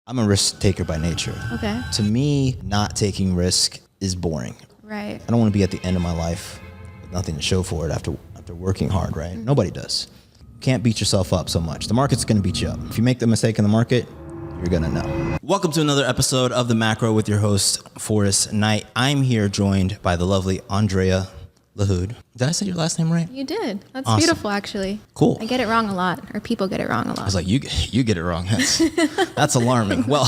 I'm a risk taker by nature. Okay. To me, not taking risk is boring. Right. I don't want to be at the end of my life with nothing to show for it after working hard, right? Nobody does. You can't beat yourself up so much. The market's going to beat you up. If you make the mistake in the market, you're going to know. Welcome to another episode of The Macro with your host, Forrest Knight. I'm here joined by the lovely Andrea Lahoud. Did I say your last name right? You did. That's Awesome. Beautiful, actually. Cool. I get it wrong a lot, or people get it wrong a lot. I was like, you get it wrong. That's alarming. Well,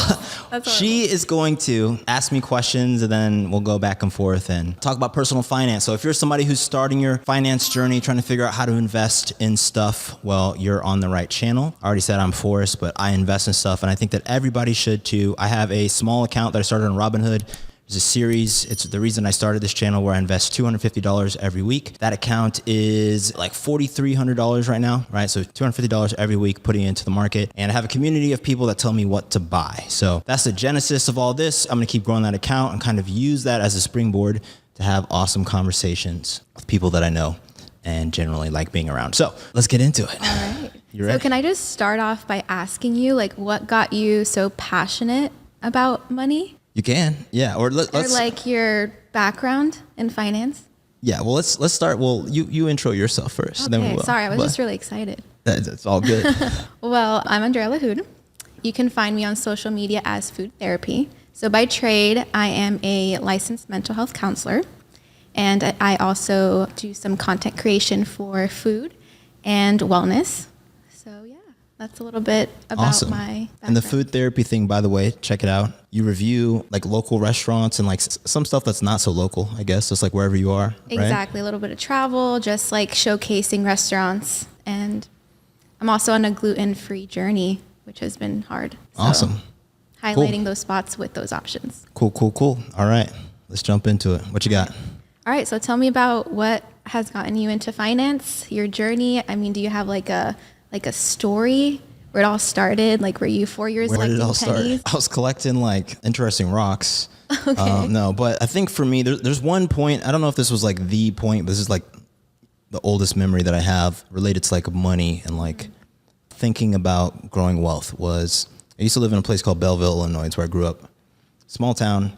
she is going to ask me questions and then we'll go back and forth and talk about personal finance. So if you're somebody who's starting your finance journey, trying to figure out how to invest in stuff, well, you're on the right channel. I already said I'm Forrest, but I invest in stuff and I think that everybody should too. I have a small account that I started on Robinhood. It's a series. It's the reason I started this channel where I invest $250 every week. That account is like $4,300 right now, right? So $250 every week putting it into the market. And I have a community of people that tell me what to buy. So that's the genesis of all this. I'm going to keep growing that account and kind of use that as a springboard to have awesome conversations with people that I know and generally like being around. So let's get into it. All right. You ready? So can I just start off by asking you, like, what got you so passionate about money? You can, yeah. Or let's like your background in finance? Yeah, well, let's start. Well, you intro yourself first. Okay, then we will. sorry, I was just really excited. That's all good. Well, I'm Andrea Lahoud. You can find me on social media as Food Therapy. So by trade, I am a licensed mental health counselor, and I also do some content creation for food and wellness. So yeah, that's a little bit about Awesome. my background. And the food therapy thing, by the way, check it out. You review like local restaurants and like some stuff that's not so local, I guess, just like wherever you are. Exactly, right? a little bit of travel, just like showcasing restaurants. And I'm also on a gluten-free journey, which has been hard. So Awesome. highlighting those spots with those options. Cool. All right, let's jump into it. What you got? All right, so tell me about what has gotten you into finance, your journey. I mean, do you have like a story where it all started? Like, were you 4 years Where did it all collecting pennies? start? I was collecting like interesting rocks. Okay. No, but I think for me, there's one point. I don't know if this was like the point, but this is like the oldest memory that I have related to like money and like thinking about growing wealth was I used to live in a place called Belleville, Illinois. It's where I grew up. Small town.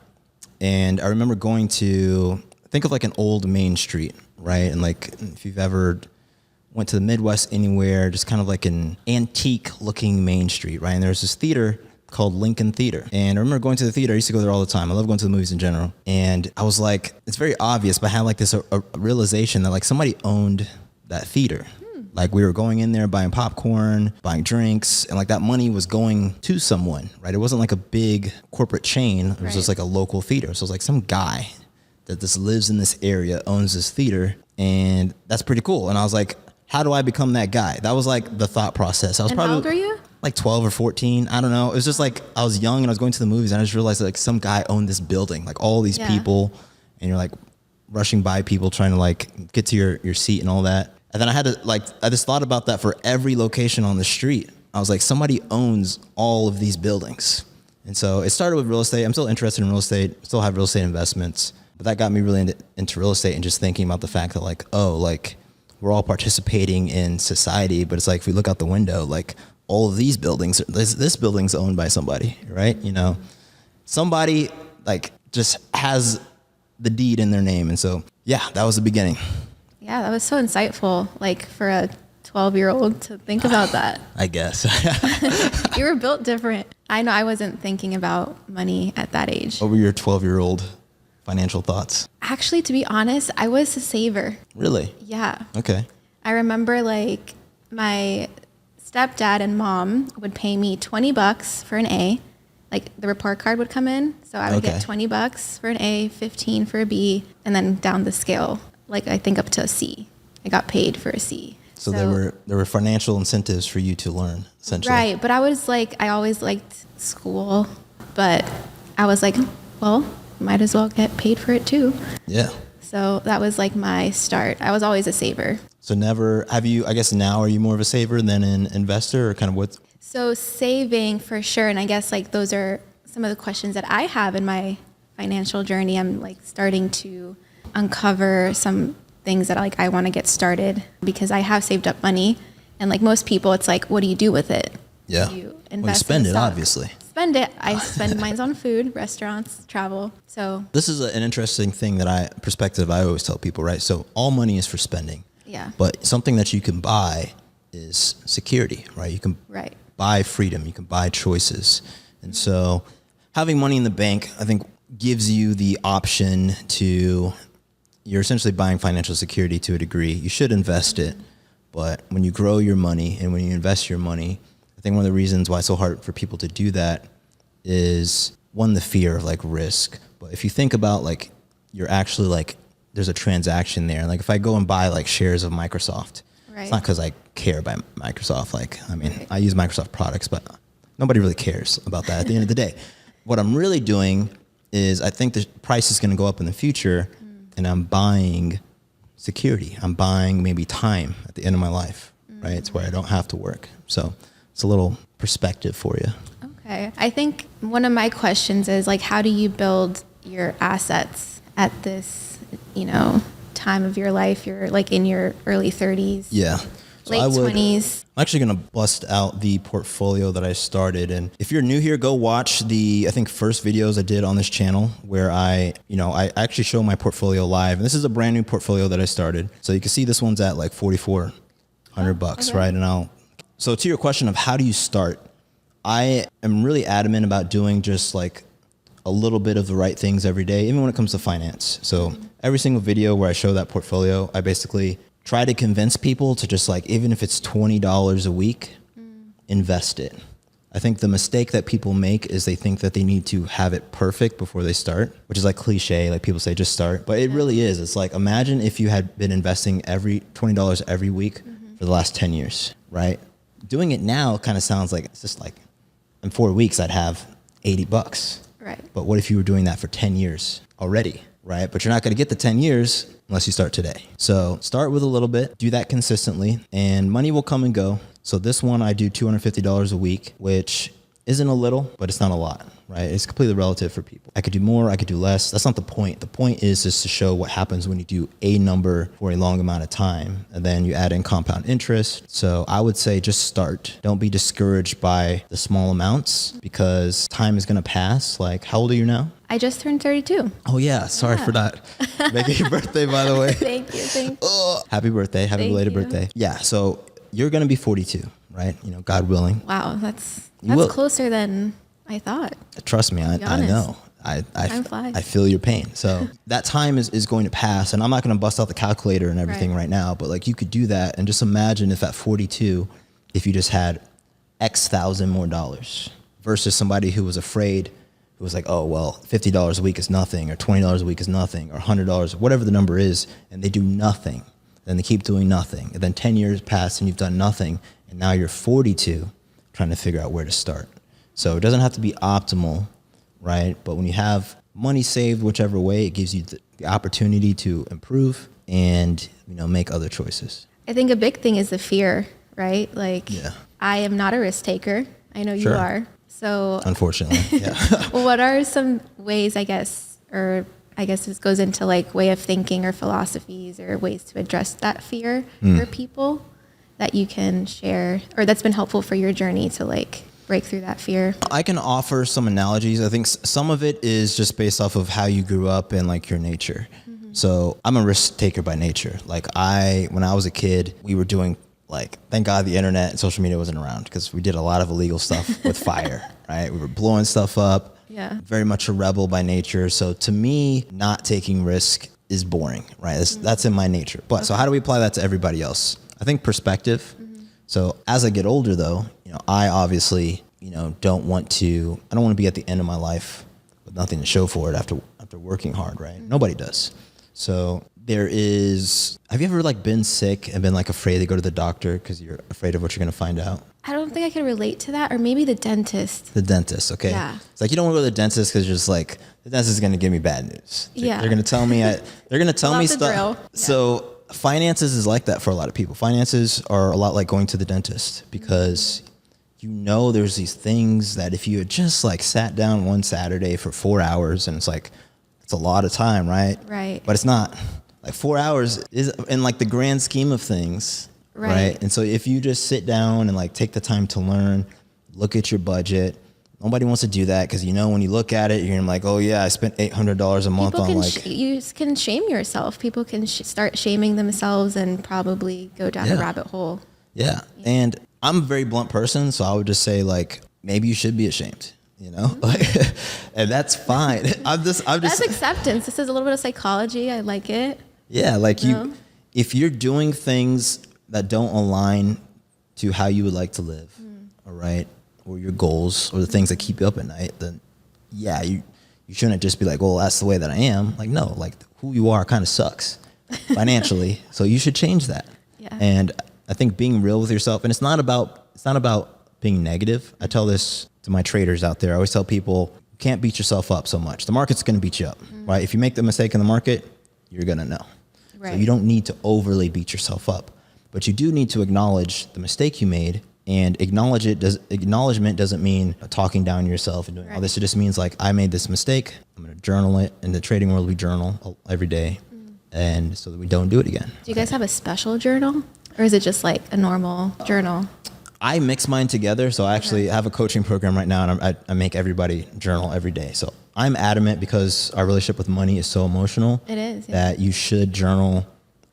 And I remember going to, think of like an old main street, right? And like if you've ever went to the Midwest anywhere, just kind of like an antique looking main street, right? And there's this theater called Lincoln Theater. And I remember going to the theater. I used to go there all the time. I love going to the movies in general. And I was like, it's very obvious, but I had like this a realization that like somebody owned that theater. Like we were going in there buying popcorn, buying drinks, and like that money was going to someone, right? It wasn't like a big corporate chain. It was just like a local theater. So it was like some guy that just lives in this area owns this theater. And that's pretty cool. And I was like, how do I become that guy? That was like the thought process. I was And probably how old are you? like 12 or 14. I don't know. It was just like I was young and I was going to the movies and I just realized that like some guy owned this building, like all these people, and you're like rushing by people trying to like get to your seat and all that. And then I just thought about that for every location on the street. I was like, somebody owns all of these buildings. And so it started with real estate. I'm still interested in real estate, still have real estate investments, but that got me really into real estate and just thinking about the fact that like, oh, like we're all participating in society, but it's like, if we look out the window, like all of these buildings, this building's owned by somebody, right? You know, somebody like just has the deed in their name. And so, yeah, that was the beginning. Yeah, that was so insightful, like for a 12-year-old to think about that. I guess. You were built different. I know I wasn't thinking about money at that age. What were your 12-year-old financial thoughts? Actually, to be honest, I was a saver. Really? Yeah. Okay. I remember like my stepdad and mom would pay me $20 for an A. Like the report card would come in. So I would get $20 for an A, 15 for a B, and then down the scale, like I think up to a C. I got paid for a C. So there were financial incentives for you to learn, essentially. Right. But I was like, I always liked school, but I was like, well, might as well get paid for it too. Yeah. So that was like my start. I was always a saver. So never, have you, I guess now, are you more of a saver than an investor or kind of what? So saving for sure. And I guess like those are some of the questions that I have in my financial journey. I'm like starting to uncover some things that like I want to get started because I have saved up money. And like most people, it's like, what do you do with it? Yeah. You Well, you invest spend in it, stocks. obviously. spend it, I spend mine on food, restaurants, travel. So This is an interesting thing perspective I always tell people, right? So all money is for spending. yeah, But something that you can buy is security, right? You can right. buy freedom, you can buy choices. And so having money in the bank, I think, gives you the option to, you're essentially buying financial security to a degree. You should invest it. But when you grow your money and when you invest your money, I think one of the reasons why it's so hard for people to do that is, one, the fear of like risk. But if you think about like, you're actually like, there's a transaction there. Like if I go and buy like shares of Microsoft, Right. it's not because I care about Microsoft. Like, I mean, Right. I use Microsoft products, but nobody really cares about that at the end of the day. What I'm really doing is, I think the price is going to go up in the future, and I'm buying security. I'm buying maybe time at the end of my life, right? It's where I don't have to work. So it's a little perspective for you. Okay. I think one of my questions is like, how do you build your assets at this, time of your life? You're like in your early 30s, Yeah. So late 20s. I'm actually going to bust out the portfolio that I started. And if you're new here, go watch the, I think, first videos I did on this channel where I actually show my portfolio live. And this is a brand new portfolio that I started. So you can see this one's at like $4,400, okay. right? So to your question of how do you start, I am really adamant about doing just like a little bit of the right things every day, even when it comes to finance. So every single video where I show that portfolio, I basically try to convince people to just like, even if it's $20 a week, invest it. I think the mistake that people make is they think that they need to have it perfect before they start, which is like cliche, like people say, just start. But it really is. It's like, imagine if you had been investing $20 every week for the last 10 years, right? Doing it now kind of sounds like, it's just like, in 4 weeks, I'd have $80. Right. But what if you were doing that for 10 years already, right? But you're not going to get the 10 years unless you start today. So start with a little bit, do that consistently, and money will come and go. So this one, I do $250 a week, which isn't a little, but it's not a lot, right? It's completely relative for people. I could do more, I could do less. That's not the point. The point is just to show what happens when you do a number for a long amount of time, and then you add in compound interest. So I would say just start. Don't be discouraged by the small amounts, because time is going to pass. Like, how old are you now? I just turned 32. Oh yeah, sorry for that. Making your birthday, by the way. Thank you. Happy birthday, happy Thank belated you. birthday. Yeah, so you're going to be 42, right? God willing. Wow, that's will. closer than I thought. Trust me, I honest. know. Time flies. I feel your pain. So that time is going to pass, and I'm not going to bust out the calculator and everything right now, but like, you could do that, and just imagine if at 42, if you just had X thousand more dollars versus somebody who was afraid, who was like, oh, well, $50 a week is nothing, or $20 a week is nothing, or $100, whatever the number is, and they do nothing. Then they keep doing nothing. And then 10 years pass and you've done nothing, and now you're 42 trying to figure out where to start. So it doesn't have to be optimal, right? But when you have money saved whichever way, it gives you the opportunity to improve and, make other choices. I think a big thing is the fear, right? Like, Yeah. I am not a risk taker. I know you Sure. are. So Unfortunately, yeah. what are some ways, I guess this goes into like way of thinking or philosophies or ways to address that fear for people that you can share, or that's been helpful for your journey to like break through that fear? I can offer some analogies. I think some of it is just based off of how you grew up and like your nature. So I'm a risk taker by nature. Like when I was a kid, we were doing like, thank God the internet and social media wasn't around, because we did a lot of illegal stuff with fire, right? We were blowing stuff up. Yeah. Very much a rebel by nature. So to me, not taking risk is boring, right? That's in my nature. But so how do we apply that to everybody else? I think perspective. So as I get older though, I obviously, don't want to be at the end of my life with nothing to show for it after working hard, right? Nobody does. So have you ever like been sick and been like afraid to go to the doctor because you're afraid of what you're going to find out? I don't think I can relate to that, or maybe the dentist. The dentist, okay. Yeah. It's like, you don't want to go to the dentist because you're just like, the dentist is going to give me bad news. Yeah. They're going to tell me, Love the stuff. drill. Yeah. So finances is like that for a lot of people. Finances are a lot like going to the dentist, because there's these things that if you had just like sat down one Saturday for 4 hours, and it's like, it's a lot of time, right? Right. But it's not. Like 4 hours is in like the grand scheme of things, right? And so if you just sit down and like take the time to learn, look at your budget, Nobody wants to do that because, when you look at it, you're like, oh yeah, I spent $800 a month People on can like. you can shame yourself. People can start shaming themselves and probably go down a rabbit hole. Yeah. And I'm a very blunt person, so I would just say like, maybe you should be ashamed, like, and that's fine. I'm just. That's acceptance. This is a little bit of psychology. I like it. Yeah. Like if you're doing things that don't align to how you would like to live, all right, or your goals or the things that keep you up at night, then yeah, you shouldn't just be like, well, that's the way that I am. Like, no, like who you are kind of sucks financially. So you should change that. Yeah. And I think being real with yourself, and it's not about being negative. I tell this to my traders out there. I always tell people, you can't beat yourself up so much. The market's going to beat you up, right? If you make the mistake in the market, you're going to know. Right. So you don't need to overly beat yourself up, but you do need to acknowledge the mistake you made. And acknowledgement doesn't mean talking down yourself and doing all this. It just means like, I made this mistake. I'm going to journal it. In the trading world, we journal every day, and so that we don't do it again. Do you guys have a special journal, or is it just like a normal journal? I mix mine together. So I actually have a coaching program right now, and I make everybody journal every day. So I'm adamant because our relationship with money is so emotional. It is. Yeah. That you should journal,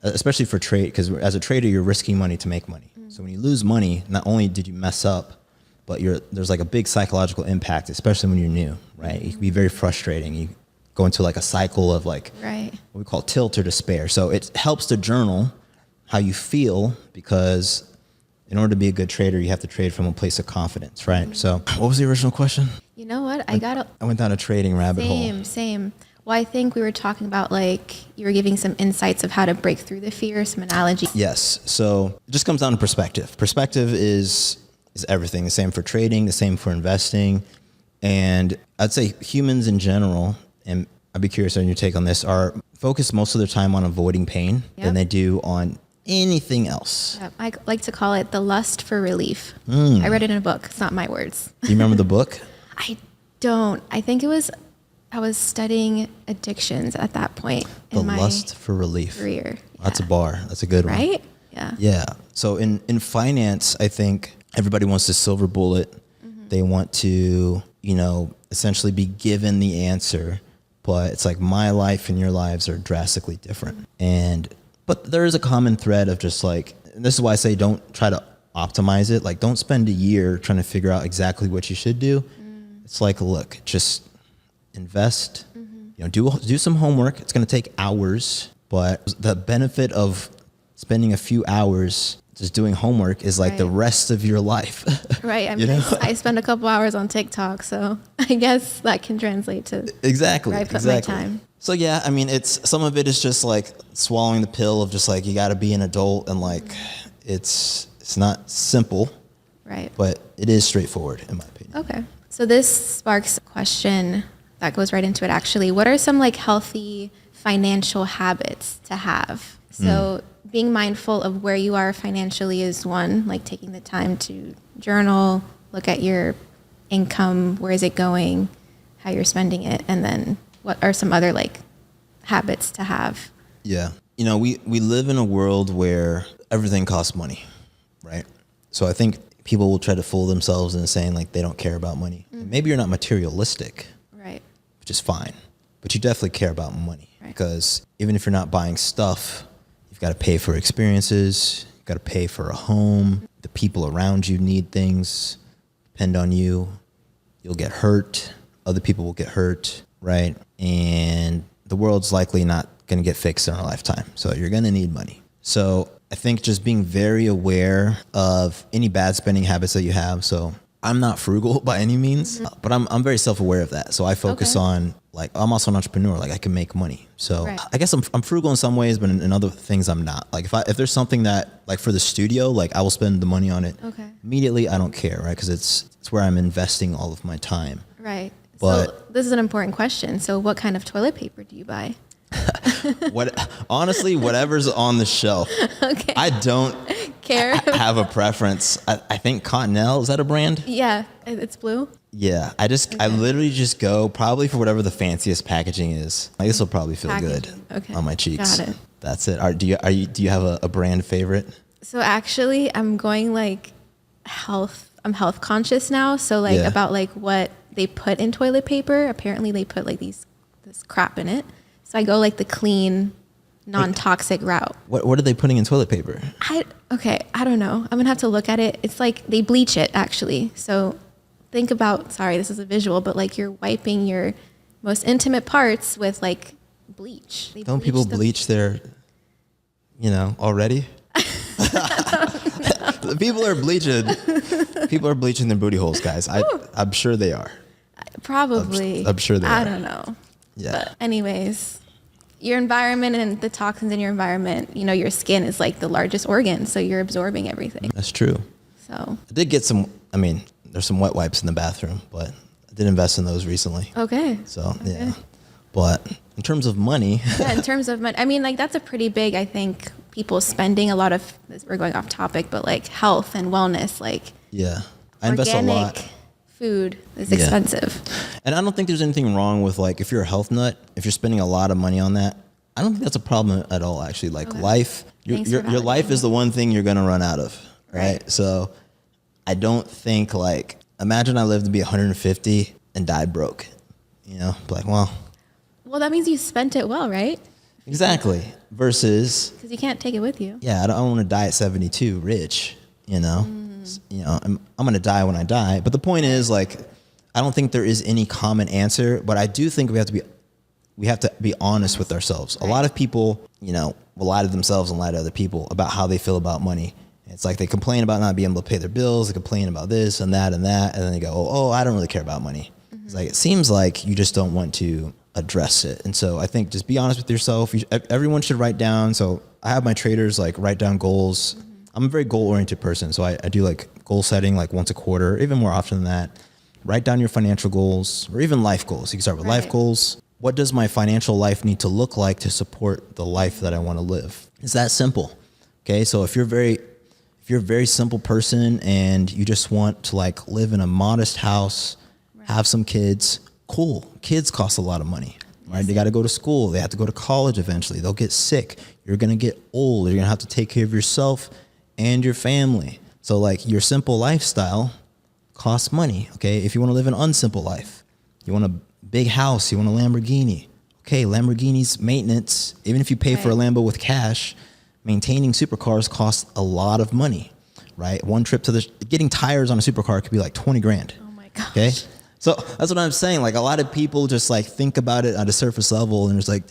especially for trade, because as a trader, you're risking money to make money. So when you lose money, not only did you mess up, but there's like a big psychological impact, especially when you're new, right? It can be very frustrating. You go into like a cycle of like what we call tilt or despair. So it helps to journal how you feel, because in order to be a good trader, you have to trade from a place of confidence, right? So what was the original question? You know what? I went down a trading rabbit hole. Same. Well, I think we were talking about like you were giving some insights of how to break through the fear, some analogy. Yes. So it just comes down to perspective. Perspective is everything. The same for trading, the same for investing. And I'd say humans in general, and I'd be curious on your take on this, are focused most of their time on avoiding pain than they do on anything else. I like to call it the lust for relief. I read it in a book. It's not my words. Do you remember the book? I don't. I think I was studying addictions at that point The in my lust for relief. career. That's a bar. That's a good one. Right? Yeah. Yeah. So in finance, I think everybody wants the silver bullet. They want to, essentially be given the answer, but it's like my life and your lives are drastically different. But there is a common thread of just like, and this is why I say don't try to optimize it. Like, don't spend a year trying to figure out exactly what you should do. It's like, look, just invest, do some homework. It's going to take hours, but the benefit of spending a few hours just doing homework is like the rest of your life. Right. I mean, I spend a couple hours on TikTok, so I guess that can translate to exactly where I put my time. So yeah, I mean, some of it is just like swallowing the pill of just like, you got to be an adult, and like, it's not simple, right? But it is straightforward in my opinion. Okay. So this sparks a question that goes right into it, actually. What are some like healthy financial habits to have? So being mindful of where you are financially is one, like taking the time to journal, look at your income, where is it going, how you're spending it, and then what are some other like habits to have? Yeah. We live in a world where everything costs money, right? So I think people will try to fool themselves into saying like they don't care about money. Maybe you're not materialistic. Right. Which is fine, but you definitely care about money, because even if you're not buying stuff, you've got to pay for experiences, you've got to pay for a home, the people around you need things, depend on you, you'll get hurt, other people will get hurt, right? And the world's likely not going to get fixed in our lifetime, so you're going to need money. So I think just being very aware of any bad spending habits that you have. So I'm not frugal by any means, but I'm very self-aware of that. So I focus on like, I'm also an entrepreneur. Like, I can make money. So I guess I'm frugal in some ways, but in other things I'm not. Like if there's something that like for the studio, like I will spend the money on it immediately. I don't care, right? Because it's where I'm investing all of my time. Right. But so this is an important question. So what kind of toilet paper do you buy? Honestly, whatever's on the shelf. Okay. I don't care. have a preference. I think Continental, is that a brand? Yeah, it's blue. Yeah, I literally just go probably for whatever the fanciest packaging is. Like, this will probably feel good on my cheeks. Got it. That's it. Do you have a brand favorite? So actually, I'm going like health. I'm health conscious now. So like about like what they put in toilet paper. Apparently they put like this crap in it. So I go like the clean, non-toxic route. What are they putting in toilet paper? I don't know. I'm gonna have to look at it. It's like they bleach it actually. So think about, sorry, this is a visual, but like you're wiping your most intimate parts with like bleach. Don't people bleach their, already? People are bleaching their booty holes, guys. I'm sure they are. Probably. I'm sure they are. I don't know. Yeah. But anyways, your environment and the toxins in your environment, your skin is like the largest organ, so you're absorbing everything. That's true. So I did get there's some wet wipes in the bathroom, but I did invest in those recently. okay. So, yeah. But in terms of money. Yeah, in terms of money, like that's a pretty big, I think, people spending a lot of, we're going off topic, but like health and wellness, like yeah, I invest a lot. Organic food is expensive. And I don't think there's anything wrong with like, if you're a health nut, if you're spending a lot of money on that, I don't think that's a problem at all, actually. Like life, your life is the one thing you're going to run out of, right? So I don't think like, imagine I lived to be 150 and died broke, like, well, that means you spent it well, right? Exactly. Versus, because you can't take it with you. Yeah, I don't want to die at 72 rich, I'm going to die when I die. But the point is, like, I don't think there is any common answer, but I do think we have to be honest with ourselves. Right. A lot of people, will lie to themselves and lie to other people about how they feel about money. It's like they complain about not being able to pay their bills, they complain about this and that, and then they go, oh, I don't really care about money. Mm-hmm. It's like, it seems like you just don't want to address it. And so I think just be honest with yourself. Everyone should write down. So I have my traders like write down goals. Mm-hmm. I'm a very goal-oriented person. So I do like goal setting like once a quarter, even more often than that. Write down your financial goals or even life goals. You can start with life goals. What does my financial life need to look like to support the life that I want to live? It's that simple. Okay. So if you're a very simple person and you just want to like live in a modest house, have some kids, cool. Kids cost a lot of money, right? They got to go to school. They have to go to college eventually. They'll get sick. You're going to get old. You're going to have to take care of yourself and your family. So like your simple lifestyle costs money, okay? If you want to live an unsimple life, you want a big house, you want a Lamborghini. Okay, Lamborghini's maintenance, even if you pay for a Lambo with cash, maintaining supercars costs a lot of money, right? One trip to getting tires on a supercar could be like 20 grand. Oh my gosh. Okay? So that's what I'm saying. Like a lot of people just like think about it at a surface level and it's like,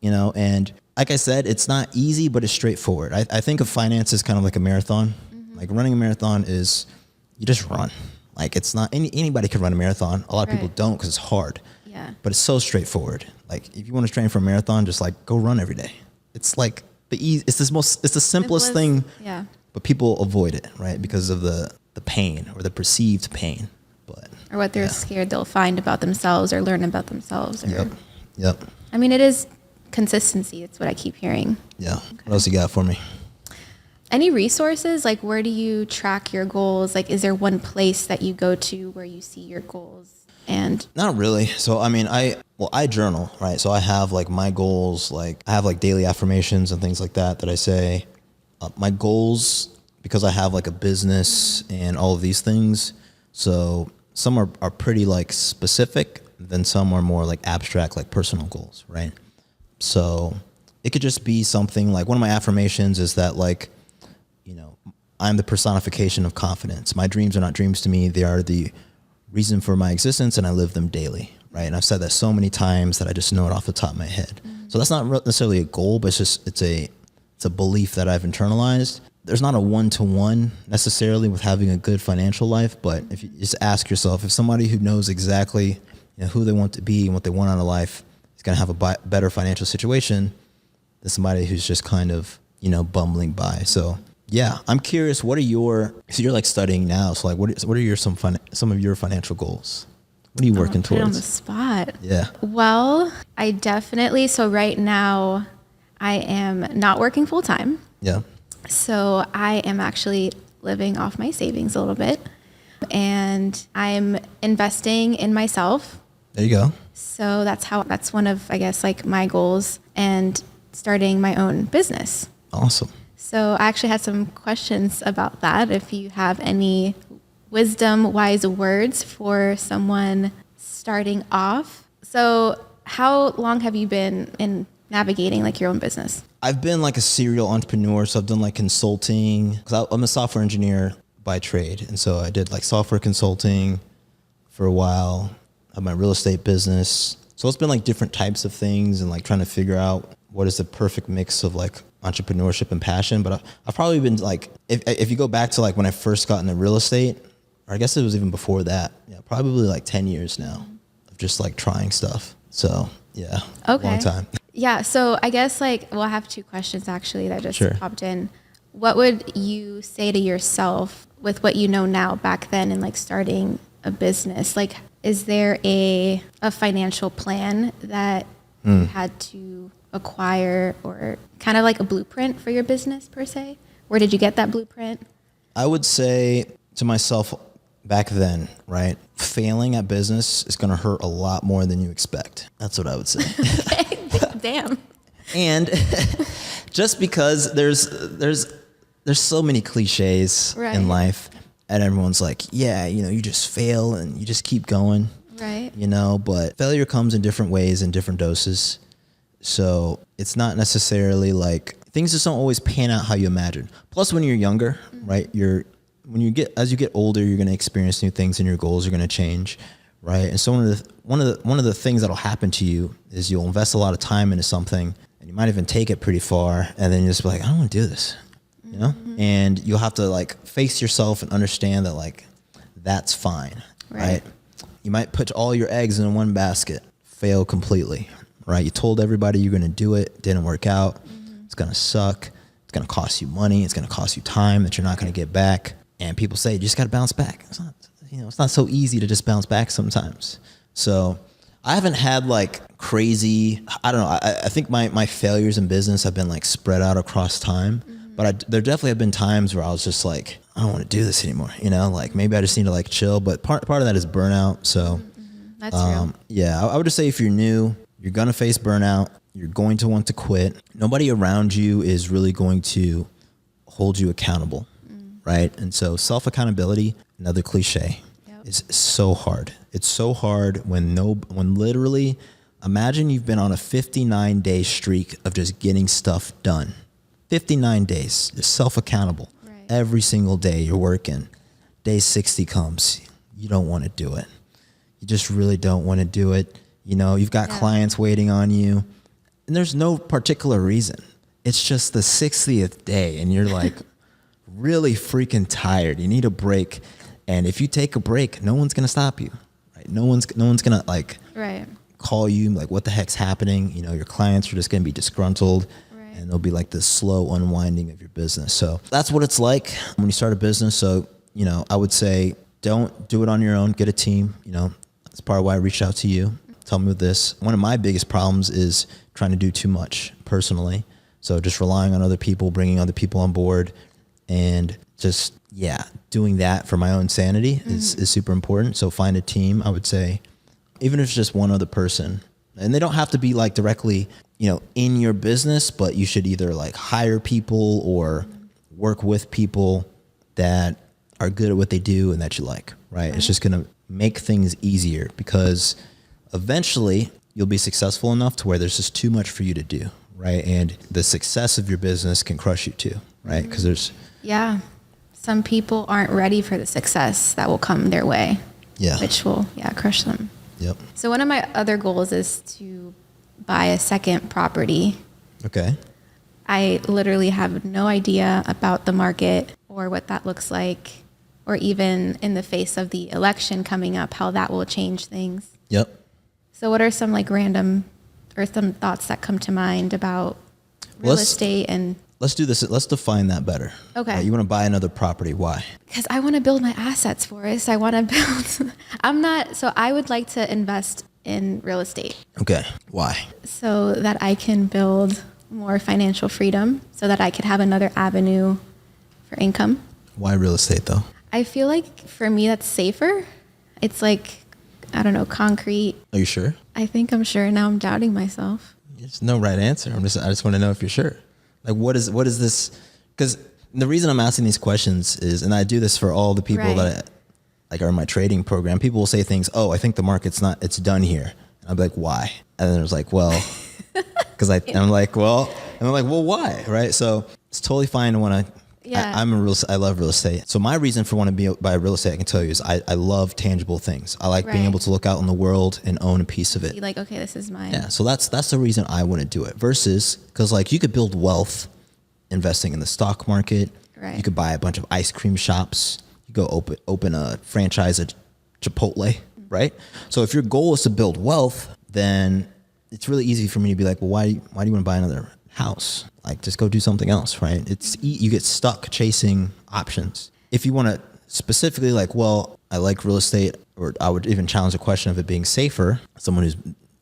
and like I said, it's not easy, but it's straightforward. I think of finance as kind of like a marathon. Mm-hmm. Like running a marathon is, you just run. Like it's not, anybody can run a marathon. A lot of people don't because it's hard. Yeah. But it's so straightforward. Like if you want to train for a marathon, just like go run every day. It's like it's the simplest thing. Yeah. But people avoid it, right? Because of the pain or the perceived pain. Or what they're scared they'll find about themselves or learn about themselves. Yep. I mean, it is consistency. It's what I keep hearing. Yeah. Okay. What else you got for me? Any resources? Like, where do you track your goals? Like, is there one place that you go to where you see your goals? And not really. So, I mean, I journal, right? So I have like my goals, like I have like daily affirmations and things like that I say. My goals, because I have like a business and all of these things. So some are pretty like specific, then some are more like abstract, like personal goals, right? So it could just be something like one of my affirmations is that like, I'm the personification of confidence. My dreams are not dreams to me. They are the reason for my existence and I live them daily, right? And I've said that so many times that I just know it off the top of my head. Mm-hmm. So that's not necessarily a goal, but it's a belief that I've internalized. There's not a one-to-one necessarily with having a good financial life, but if you just ask yourself, if somebody who knows exactly who they want to be and what they want out of life is going to have a better financial situation than somebody who's just kind of, bumbling by. So yeah, I'm curious, so you're like studying now. So like, what are some of your financial goals? What are you working towards? On the spot. Yeah. Well, I definitely, so right now I am not working full time. Yeah. So I am actually living off my savings a little bit and I'm investing in myself. There you go. So that's one of, I guess, like my goals and starting my own business. Awesome. So I actually had some questions about that. If you have any wisdom, wise words for someone starting off. So how long have you been in navigating like your own business? I've been like a serial entrepreneur, so I've done like consulting, because I'm a software engineer by trade. And so I did like software consulting for a while. I have my real estate business. So it's been like different types of things and like trying to figure out what is the perfect mix of like entrepreneurship and passion. But I've probably been like, if you go back to like when I first got into real estate, or I guess it was even before that, yeah, probably like 10 years now of just like trying stuff. So yeah, Okay. long time. Yeah. So I guess like, well, I have two questions actually that just Sure. popped in. What would you say to yourself with what you know now back then and like starting a business? Like, is there a financial plan that you had to acquire, or kind of like a blueprint for your business per se? Where did you get that blueprint? I would say to myself back then, right? Failing at business is going to hurt a lot more than you expect. That's what I would say. Damn. And just because there's so many cliches Right. in life, and everyone's like, yeah, you know, you just fail and you just keep going, Right. you know, but failure comes in different ways and different doses. So it's not necessarily like things just don't always pan out how you imagine. Plus, when you're younger, right, as you get older, you're going to experience new things and your goals are going to change, right? And so one of the things that'll happen to you is you'll invest a lot of time into something, and you might even take it pretty far, and then you just be like, I don't want to do this, you know? And you'll have to like face yourself and understand that like that's fine, right? You might put all your eggs in one basket, fail completely, right? You told everybody you're going to do it, didn't work out. It's going to suck. It's going to cost you money. It's going to cost you time that you're not going to get back. And people say, you just got to bounce back. It's not, it's not so easy to just bounce back sometimes. So I haven't had like crazy, I don't know. I think my failures in business have been like spread out across time, but there definitely have been times where I was just like, I don't want to do this anymore. You know, like maybe I just need to like chill, but part of that is burnout. So That's real. yeah, I would just say if you're new, you're going to face burnout. You're going to want to quit. Nobody around you is really going to hold you accountable, right? And so self-accountability, another cliche, is so hard. It's so hard when literally, imagine you've been on a 59-day streak of just getting stuff done. 59 days, you're self-accountable. Right. Every single day you're working. Day 60 comes, you don't want to do it. You just really don't want to do it. You know, you've got clients waiting on you. And there's no particular reason. It's just the 60th day and you're like really freaking tired. You need a break. And if you take a break, no one's going to stop you. Right? No one's going to like call you like, what the heck's happening? You know, your clients are just going to be disgruntled and there'll be like this slow unwinding of your business. So that's what it's like when you start a business. So, you know, I would say don't do it on your own. Get a team. You know, that's part of why I reached out to you. Tell me with this. One of my biggest problems is trying to do too much personally. So just relying on other people, bringing other people on board, and just, doing that for my own sanity is super important. So find a team, I would say, even if it's just one other person. And they don't have to be like directly, you know, in your business, but you should either like hire people or work with people that are good at what they do and that you like, right? It's just going to make things easier because eventually you'll be successful enough to where there's just too much for you to do, right? And the success of your business can crush you too, right? Because there's... Yeah. Some people aren't ready for the success that will come their way, which will, crush them. Yep. So one of my other goals is to buy a second property. Okay. I literally have no idea about the market or what that looks like, or even in the face of the election coming up, how that will change things. Yep. So what are some like random or some thoughts that come to mind about real estate? And let's do this. Let's define that better. Okay. You want to buy another property. Why? Because I want to build my assets, Forrest. I want to build. I would like to invest in real estate. Okay. Why? So that I can build more financial freedom, so that I could have another avenue for income. Why real estate though? I feel like for me that's safer. It's like, I don't know, concrete. Are you sure? I think I'm sure. Now I'm doubting myself. There's no right answer. I just want to know if you're sure. Like, what is this? Because the reason I'm asking these questions is, and I do this for all the people that like or in my trading program, people will say things, oh, I think the market's not, it's done here. And I'll be like, why? And then it's like, well, because I'm like, well, and I'm like, well, why? Right. So it's totally fine to want to, Yeah. I love real estate. So my reason for wanting to buy real estate, I can tell you, is I love tangible things. I like being Right. able to look out in the world and own a piece of it. Be like, okay, this is mine. Yeah. So that's the reason I want to do it versus, because like you could build wealth investing in the stock market. Right. You could buy a bunch of ice cream shops. You go open a franchise at Chipotle, right? So if your goal is to build wealth, then it's really easy for me to be like, well, why do you want to buy another house? Like, just go do something else, right? You get stuck chasing options. If you want to specifically like, well, I like real estate, or I would even challenge the question of it being safer. Someone who's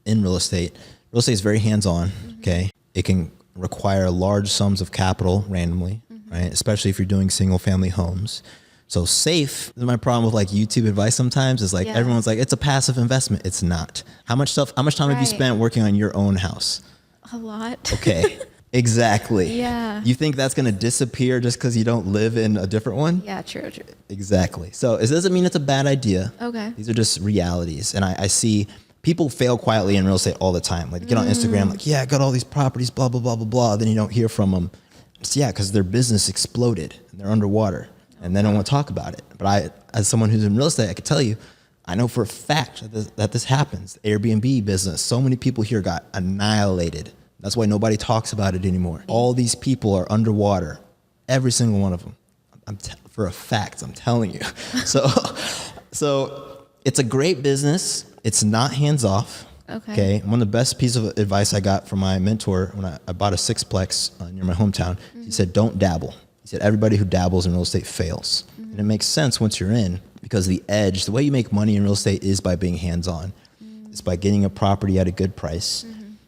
in real estate is very hands-on, okay? It can require large sums of capital randomly, right? Especially if you're doing single family homes. So safe, my problem with like YouTube advice sometimes is like, everyone's like, it's a passive investment. It's not. How much time have you spent working on your own house? A lot. Okay, exactly. Yeah. You think that's going to disappear just because you don't live in a different one? Yeah, true. Exactly. So it doesn't mean it's a bad idea. Okay. These are just realities. And I see people fail quietly in real estate all the time. Like, get on Instagram, like, yeah, I got all these properties, blah, blah, blah, blah, blah. Then you don't hear from them. It's, because their business exploded and they're underwater and they don't want to talk about it. But as someone who's in real estate, I can tell you, I know for a fact that this happens. The Airbnb business, so many people here got annihilated. That's why nobody talks about it anymore. All these people are underwater, every single one of them. For a fact, I'm telling you. So it's a great business. It's not hands off. Okay. One of the best pieces of advice I got from my mentor when I bought a sixplex near my hometown, he said, don't dabble. He said, everybody who dabbles in real estate fails. And it makes sense once you're in, because the way you make money in real estate is by being hands-on. It's by getting a property at a good price.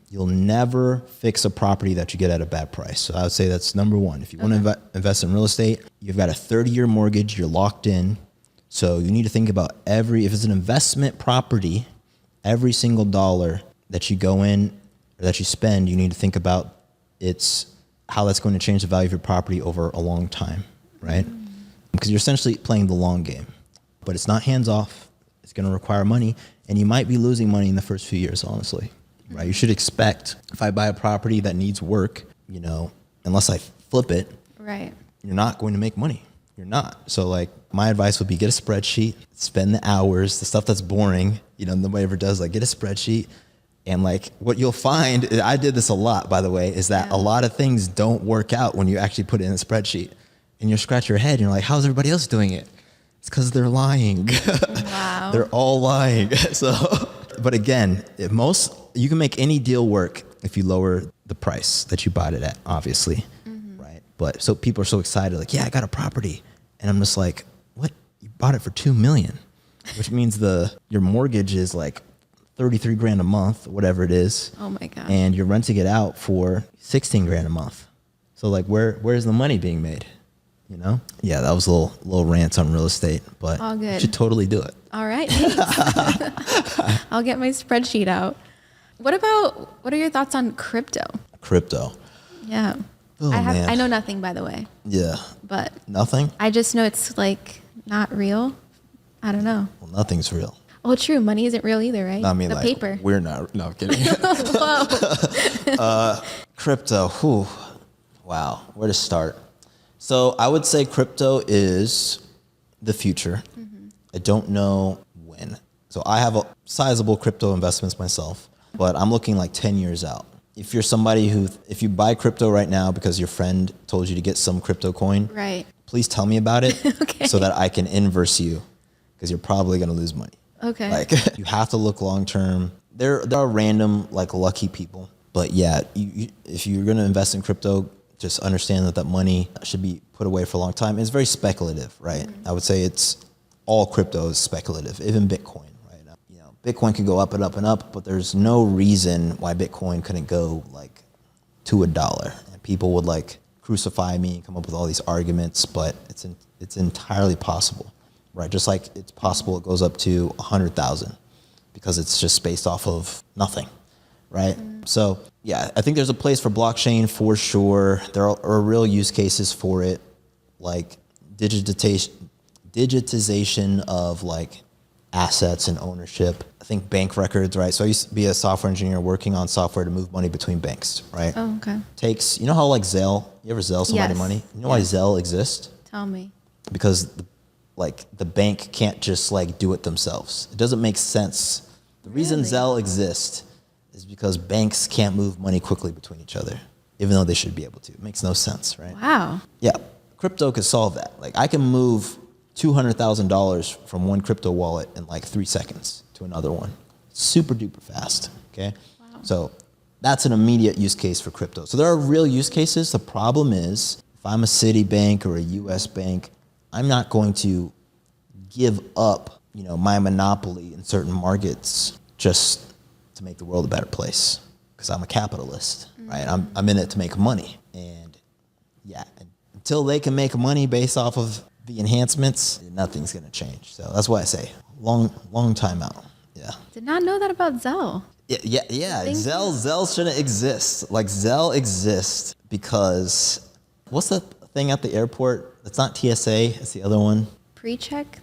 You'll never fix a property that you get at a bad price. So I would say that's number one. If you want to invest in real estate, you've got a 30-year mortgage, you're locked in. So you need to think about if it's an investment property, every single dollar that you go in or that you spend, you need to think about how that's going to change the value of your property over a long time, right? Because you're essentially playing the long game. But it's not hands off. It's going to require money. And you might be losing money in the first few years, honestly. Right? You should expect, if I buy a property that needs work, unless I flip it, right, you're not going to make money. You're not. So like my advice would be get a spreadsheet, spend the hours, the stuff that's boring, nobody ever does, like get a spreadsheet. And like what you'll find, I did this a lot, by the way, is that a lot of things don't work out when you actually put it in a spreadsheet. And you scratch your head and you're like, how's everybody else doing it? It's because they're lying. Wow. They're all lying. But again, you can make any deal work if you lower the price that you bought it at, obviously, right? But so people are so excited, like, yeah, I got a property, and I'm just like, what? You bought it for $2 million, which means your mortgage is like $33,000 a month, whatever it is. Oh my gosh. And you're renting it out for $16,000 a month. So like, where's the money being made? Yeah, that was a little rant on real estate, but all good. You should totally do it. All right. Thanks. I'll get my spreadsheet out. What are your thoughts on crypto? Crypto. Yeah. Oh, man. I know nothing, by the way. Yeah. But nothing? I just know it's like not real. I don't know. Well, nothing's real. Oh, true. Money isn't real either, right? No, I mean, the like, paper. We're not. No, I'm kidding. Whoa. Crypto. Whew. Wow. Where to start? So I would say crypto is the future. I don't know when. So I have a sizable crypto investments myself, but I'm looking like 10 years out. If you're somebody if you buy crypto right now because your friend told you to get some crypto coin, Right. please tell me about it Okay. so that I can inverse you, because you're probably going to lose money. Okay. Like, you have to look long term. There are random, like, lucky people. But yeah, if you're going to invest in crypto, just understand that money should be put away for a long time. It's very speculative, right? I would say all crypto is speculative, even Bitcoin, right? Bitcoin could go up and up and up, but there's no reason why Bitcoin couldn't go like to $1. And people would like crucify me and come up with all these arguments, but it's entirely possible, right? Just like it's possible it goes up to 100,000 because it's just based off of nothing, right? So yeah, I think there's a place for blockchain for sure. There are real use cases for it, like digitization digitization of like assets and ownership. I think bank records, right? So I used to be a software engineer working on software to move money between banks, right? Oh, okay. Takes, you know how like Zelle, you ever Zelle somebody Yes. money? You know why Zelle exists? Tell me. Because the bank can't just like do it themselves. It doesn't make sense. The reason Really? Zelle exists is because banks can't move money quickly between each other, even though they should be able to. It makes no sense, right? Wow. Yeah, crypto could solve that. Like I can move $200,000 from one crypto wallet in like 3 seconds to another one. Super duper fast, okay? Wow. So that's an immediate use case for crypto. So there are real use cases. The problem is if I'm a Citibank or a US bank, I'm not going to give up, my monopoly in certain markets just to make the world a better place because I'm a capitalist, right? I'm in it to make money. And yeah, until they can make money based off of the enhancements, nothing's going to change. So that's why I say long time out. Yeah. Did not know that about Zelle. Yeah. Zelle shouldn't exist. Like Zelle exists because what's the thing at the airport? It's not TSA. It's the other one. Pre-check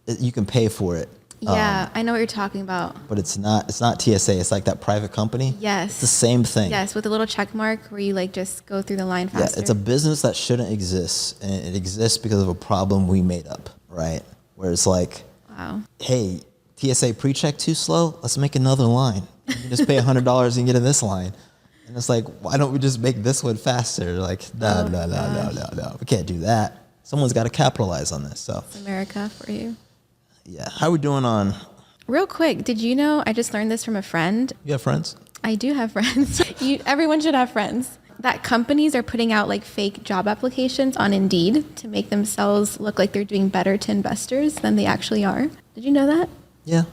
You can pay for it. Yeah, I know what you're talking about. But it's not TSA. It's like that private company. Yes. It's the same thing. Yes, with a little check mark where you like just go through the line faster. Yeah, it's a business that shouldn't exist, and it exists because of a problem we made up, right? Where it's like, Wow. hey, TSA pre-check too slow? Let's make another line. You can just pay $100 and get in this line. And it's like, why don't we just make this one faster? Like, no. We can't do that. Someone's got to capitalize on this. So It's America for you. yeah, how are we doing on? Real quick, did you know, I just learned this from a friend. You have friends? I do have friends. Everyone should have friends. That companies are putting out like fake job applications on Indeed to make themselves look like they're doing better to investors than they actually are. Did you know that? Yeah.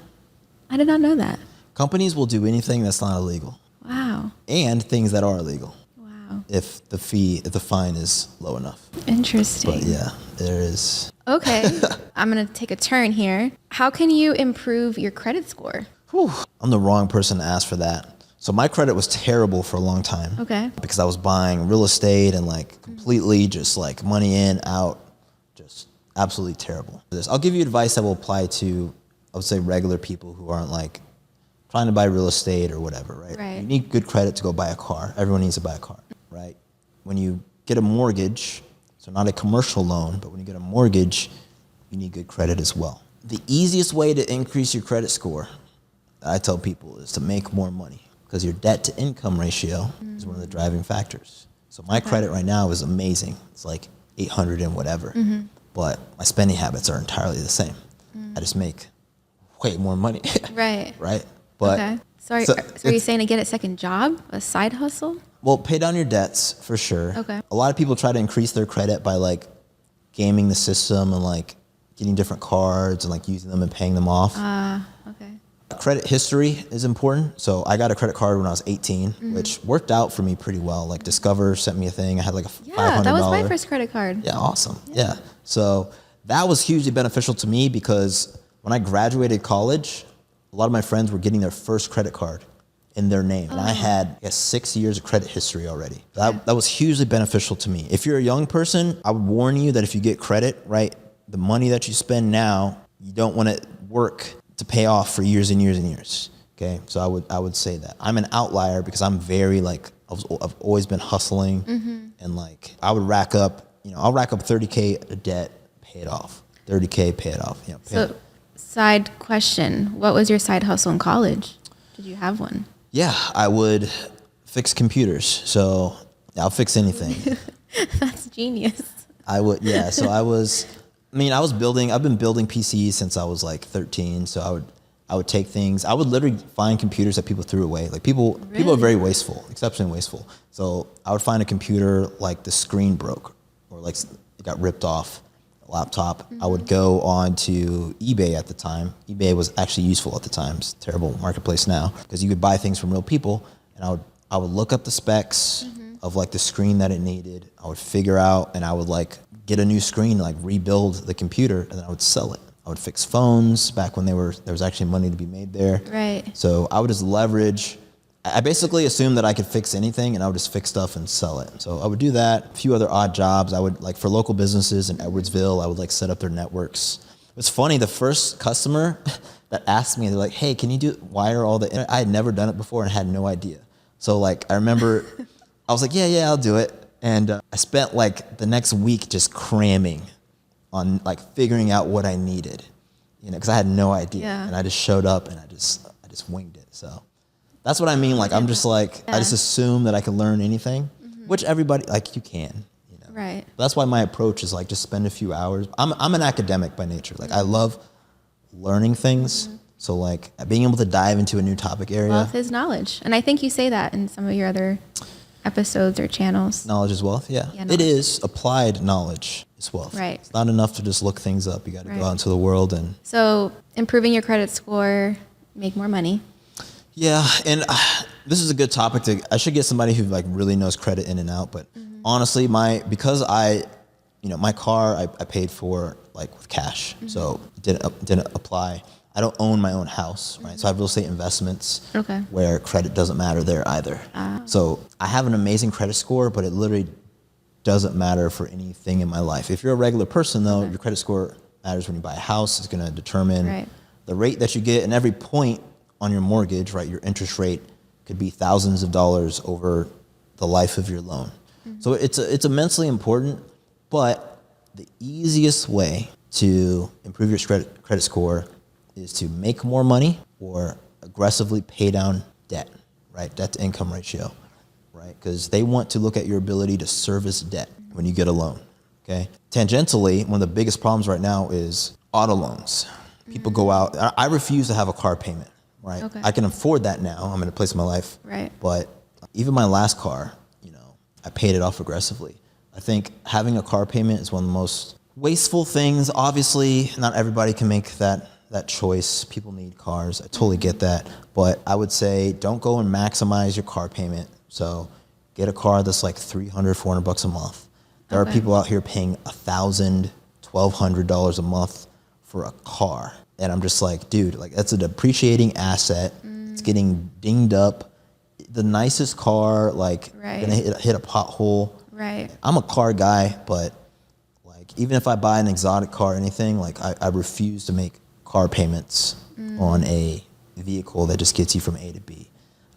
I did not know that. Companies will do anything that's not illegal Wow. and things that are illegal Wow. if the fine is low enough. Interesting. But yeah, there is. Okay. I'm going to take a turn here. How can you improve your credit score? Whew, I'm the wrong person to ask for that. So my credit was terrible for a long time. Okay. Because I was buying real estate and like completely just like money in, out, just absolutely terrible. I'll give you advice that will apply to, I would say, regular people who aren't like trying to buy real estate or whatever, right? Right. You need good credit to go buy a car. Everyone needs to buy a car, right? When you get a mortgage, so not a commercial loan, but when you get a mortgage, you need good credit as well. The easiest way to increase your credit score, I tell people, is to make more money because your debt to income ratio is one of the driving factors. So my credit right now is amazing. It's like 800 and whatever, but my spending habits are entirely the same. I just make way more money. Right. Right? But Okay. So are you saying to get a second job, a side hustle? well, pay down your debts for sure. Okay. A lot of people try to increase their credit by like gaming the system and like getting different cards and like using them and paying them off. Okay. Credit history is important. So I got a credit card when I was 18, which worked out for me pretty well. Like Discover sent me a thing. I had like a $500. Yeah, that was my first credit card. Yeah, awesome. Yeah. So that was hugely beneficial to me because when I graduated college, a lot of my friends were getting their first credit card in their name. And I had 6 years of credit history already. That was hugely beneficial to me. If you're a young person, I would warn you that if you get credit, right, the money that you spend now, you don't want to work to pay off for years and years and years. Okay, so I would say that. I'm an outlier because I'm very like, I've always been hustling and like I would rack up, I'll rack up 30K of debt, pay it off. 30K, pay it off. Pay So, it. side question, what was your side hustle in college? Did you have one? Yeah, I would fix computers. So I'll fix anything. That's genius. I would, yeah. So I've been building PCs since I was like 13. So I would take things. I would literally find computers that people threw away. Like people are very wasteful, exceptionally wasteful. So I would find a computer like the screen broke or like it got ripped off, a laptop. I would go on to eBay at the time. eBay was actually useful at the time. It's a terrible marketplace now because you could buy things from real people. And I would look up the specs of like the screen that it needed. I would figure out and I would like get a new screen, like rebuild the computer, and then I would sell it. I would fix phones back when there was actually money to be made there. Right. So I would just leverage I basically assumed that I could fix anything and I would just fix stuff and sell it. So I would do that. A few other odd jobs. I would like for local businesses in Edwardsville, I would like set up their networks. It's funny, the first customer that asked me, they're like, hey, can you wire all the, I had never done it before and had no idea. So like, I remember I was like, yeah, I'll do it. And I spent like the next week just cramming on like figuring out what I needed, because I had no idea. Yeah. And I just showed up and I just winged it. So that's what I mean. Like, I'm just like, I just assume that I can learn anything, which everybody, like, you can, Right. That's why my approach is like, just spend a few hours. I'm an academic by nature. Like, I love learning things. So like being able to dive into a new topic area. Wealth is knowledge. And I think you say that in some of your other episodes or channels. Knowledge is wealth. Yeah, knowledge. It is applied knowledge is wealth. Right. It's not enough to just look things up. You got to go out into the world and. So improving your credit score, make more money. Yeah, and this is a good topic I should get somebody who like really knows credit in and out. But honestly, because my car I paid for like with cash, so didn't apply. I don't own my own house, right? So I have real estate investments where credit doesn't matter there either. So I have an amazing credit score, but it literally doesn't matter for anything in my life. If you're a regular person though, your credit score matters when you buy a house. It's going to determine the rate that you get, and every point on your mortgage, right? Your interest rate could be thousands of dollars over the life of your loan. So it's immensely important, but the easiest way to improve your credit score is to make more money or aggressively pay down debt, right? Debt to income ratio, right? Because they want to look at your ability to service debt when you get a loan, okay? Tangentially, one of the biggest problems right now is auto loans. People go out, I refuse to have a car payment, right? I can afford that now. I'm in a place in my life, but even my last car, I paid it off aggressively. I think having a car payment is one of the most wasteful things. Obviously, not everybody can make that choice. People need cars. I totally get that. But I would say don't go and maximize your car payment. So get a car that's like $300, $400 a month. There are people out here paying $1,000, $1,200 a month for a car. And I'm just like, dude, like that's a depreciating asset. It's getting dinged up. The nicest car, like, gonna hit a pothole. Right. I'm a car guy, but like, even if I buy an exotic car or anything, like, I refuse to make car payments on a vehicle that just gets you from A to B.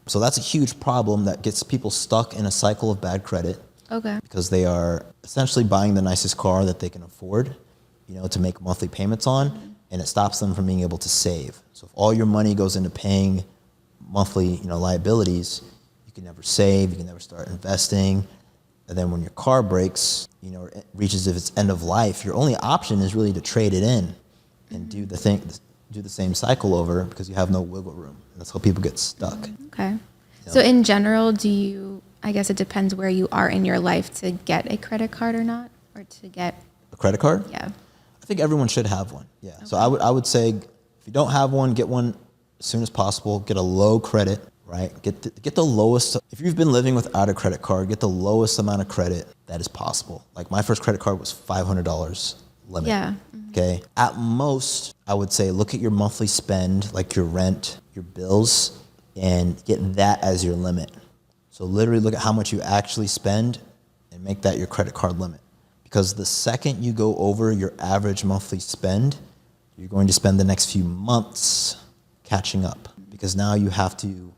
So that's a huge problem that gets people stuck in a cycle of bad credit. Because they are essentially buying the nicest car that they can afford, to make monthly payments on, and it stops them from being able to save. So if all your money goes into paying monthly, liabilities, you can never save, you can never start investing. And then when your car breaks, it reaches its end of life, your only option is really to trade it in and do the same cycle over because you have no wiggle room. And that's how people get stuck. So in general, I guess it depends where you are in your life to get a credit card or not, or to get a credit card? Yeah. I think everyone should have one. Yeah. So I would say if you don't have one, get one as soon as possible. Get a low credit, right? Get the lowest. If you've been living without a credit card, get the lowest amount of credit that is possible. Like my first credit card was $500 limit. Yeah. Okay. At most, I would say look at your monthly spend, like your rent, your bills, and get that as your limit. So literally look at how much you actually spend and make that your credit card limit. Because the second you go over your average monthly spend, you're going to spend the next few months catching up. Because now you have to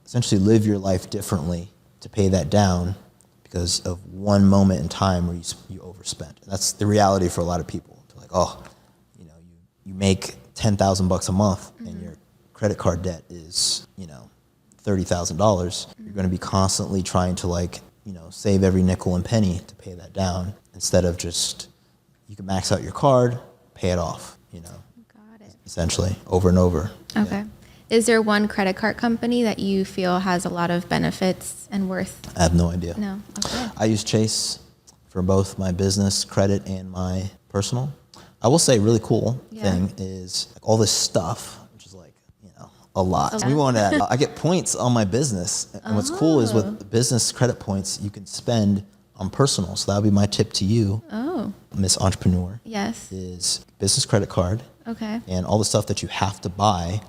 essentially live your life differently to pay that down because of one moment in time where you overspent. That's the reality for a lot of people. They're like, you make $10,000 a month and your credit card debt is, $30,000. You're going to be constantly trying to save every nickel and penny to pay that down instead of just, you can max out your card, pay it off, Got it. essentially over and over. Okay. Yeah. Is there one credit card company that you feel has a lot of benefits and worth? I have no idea. No. Okay. I use Chase for both my business credit and my personal. I will say, really cool thing is like all this stuff, which is like, a lot. We want to. I get points on my business, and what's cool is with business credit points, you can spend on personal. So that would be my tip to you, Miss Entrepreneur. Yes. Is business credit card. Okay. And all the stuff that you have to buy,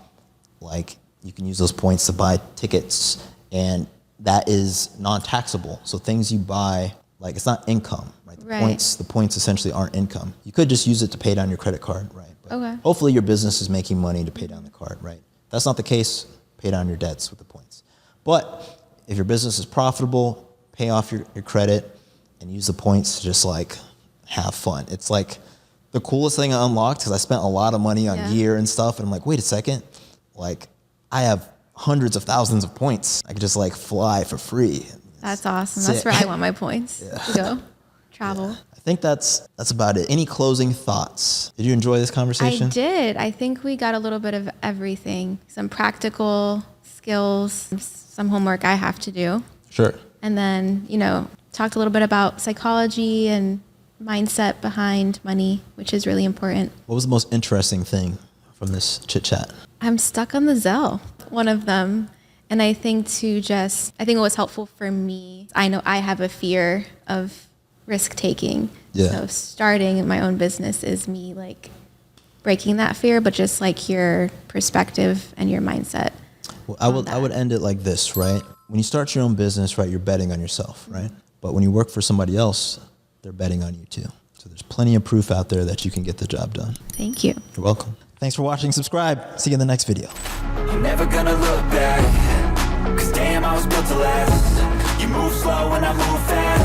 like you can use those points to buy tickets And that is non-taxable. So things you buy, like it's not income, right? Right. The points essentially aren't income. You could just use it to pay down your credit card, right? But Okay. hopefully your business is making money to pay down the card, right? If that's not the case, pay down your debts with the points. But if your business is profitable, pay off your credit and use the points to just like have fun. It's like the coolest thing I unlocked because I spent a lot of money on gear and stuff. And I'm like, wait a second, like I have hundreds of thousands of points. I could just like fly for free. That's awesome. Sick. That's where I want my points to go. Travel. I think that's about it. Any closing thoughts? Did you enjoy this conversation? I did. I think we got a little bit of everything. Some practical skills, some homework I have to do. Sure. And then, talked a little bit about psychology and mindset behind money, which is really important. What was the most interesting thing from this chit chat? I'm stuck on the Zelle, one of them. And I think what was helpful for me, I know I have a fear of risk taking. Yeah. So starting my own business is me like breaking that fear, but just like your perspective and your mindset. Well, I would end it like this, right? When you start your own business, right, you're betting on yourself, right? But when you work for somebody else, they're betting on you too. So there's plenty of proof out there that you can get the job done. Thank you. You're welcome. Thanks for watching. Subscribe. See you in the next video. You're never gonna look back, 'cause damn, I was built to last. You move slow and I move fast.